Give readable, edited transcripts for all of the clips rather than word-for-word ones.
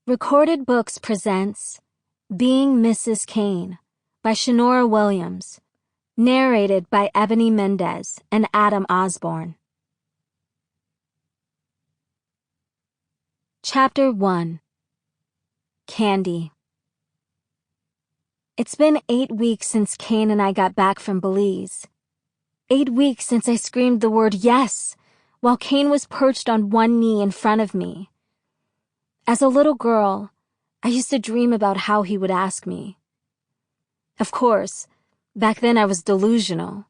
Recorded Books presents Being Mrs. Kane by Shanora Williams, narrated by Ebony Mendez and Adam Osborne. Chapter 1. Candy. It's been 8 weeks since Kane and I got back from Belize. 8 weeks since I screamed the word yes, while Kane was perched on one knee in front of me. As a little girl, I used to dream about how he would ask me. Of course, back then I was delusional,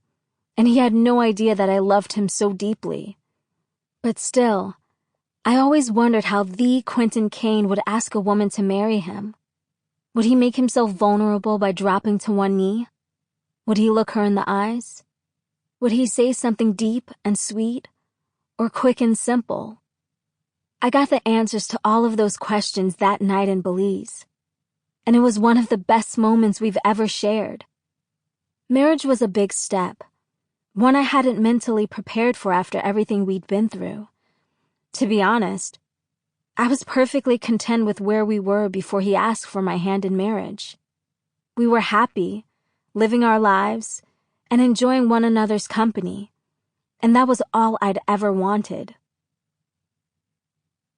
and he had no idea that I loved him so deeply. But still, I always wondered how the Quentin Kane would ask a woman to marry him. Would he make himself vulnerable by dropping to one knee? Would he look her in the eyes? Would he say something deep and sweet, or quick and simple? I got the answers to all of those questions that night in Belize, and it was one of the best moments we've ever shared. Marriage was a big step, one I hadn't mentally prepared for after everything we'd been through. To be honest, I was perfectly content with where we were before he asked for my hand in marriage. We were happy, living our lives, and enjoying one another's company, and that was all I'd ever wanted.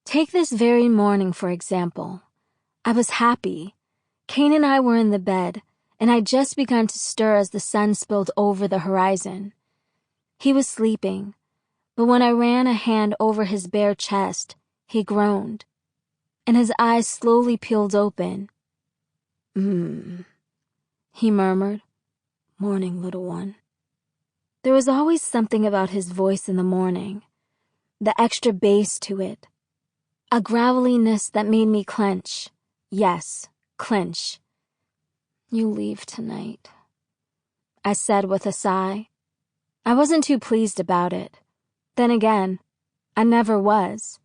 Take this very morning, for example. I was happy. Kane and I were in the bed, and I'd just begun to stir as the sun spilled over the horizon. He was sleeping, but when I ran a hand over his bare chest, he groaned, and his eyes slowly peeled open. He murmured, "Morning, little one." There was always something about his voice in the morning, the extra bass to it. A graveliness that made me clench. Yes, clench. "You leave tonight," I said with a sigh. I wasn't too pleased about it. Then again, I never was.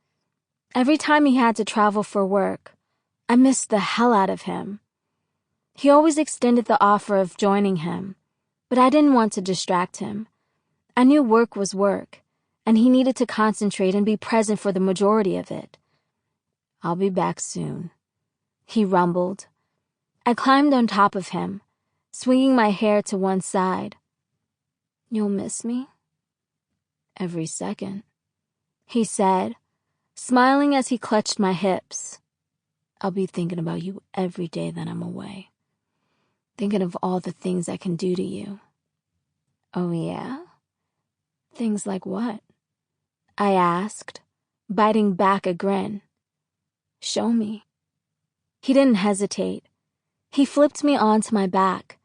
Every time he had to travel for work, I missed the hell out of him. He always extended the offer of joining him, but I didn't want to distract him. I knew work was work, and he needed to concentrate and be present for the majority of it. "I'll be back soon," he rumbled. I climbed on top of him, swinging my hair to one side. "You'll miss me?" "Every second," he said, smiling as he clutched my hips. "I'll be thinking about you every day that I'm away. Thinking of all the things I can do to you." "Oh, yeah? Things like what?" I asked, biting back a grin. "Show me." He didn't hesitate. He flipped me onto my back,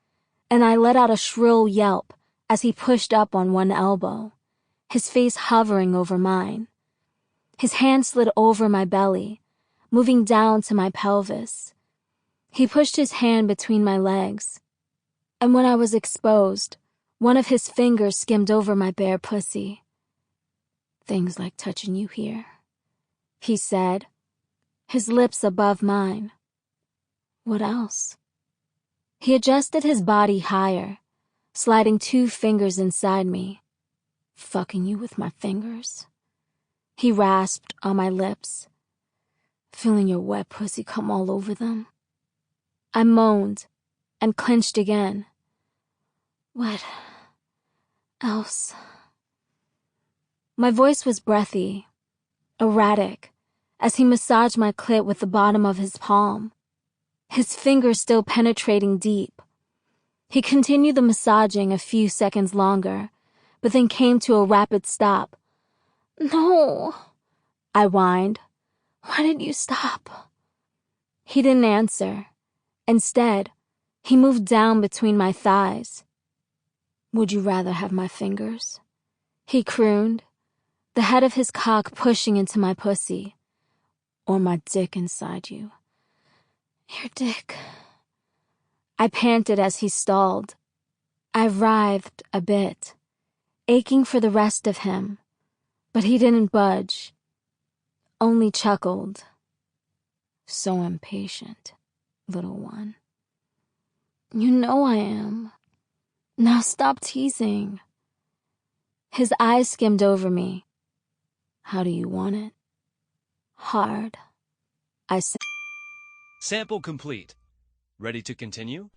and I let out a shrill yelp as he pushed up on one elbow, his face hovering over mine. His hand slid over my belly, moving down to my pelvis. He pushed his hand between my legs, and when I was exposed, one of his fingers skimmed over my bare pussy. "Things like touching you here," he said, his lips above mine. "What else?" He adjusted his body higher, sliding 2 fingers inside me. "Fucking you with my fingers," he rasped on my lips. "Feeling your wet pussy come all over them." I moaned and clenched again. "What else?" My voice was breathy, erratic, as he massaged my clit with the bottom of his palm, his fingers still penetrating deep. He continued the massaging a few seconds longer, but then came to a rapid stop. "No," I whined. "Why did you stop?" He didn't answer. Instead, he moved down between my thighs. "Would you rather have my fingers?" he crooned, the head of his cock pushing into my pussy. "Or my dick inside you?" "Your dick." I panted as he stalled. I writhed a bit, aching for the rest of him, but he didn't budge, only chuckled. "So impatient, little one." "You know I am. Now stop teasing." His eyes skimmed over me. "How do you want it?" "Hard," I said. Sample complete. Ready to continue?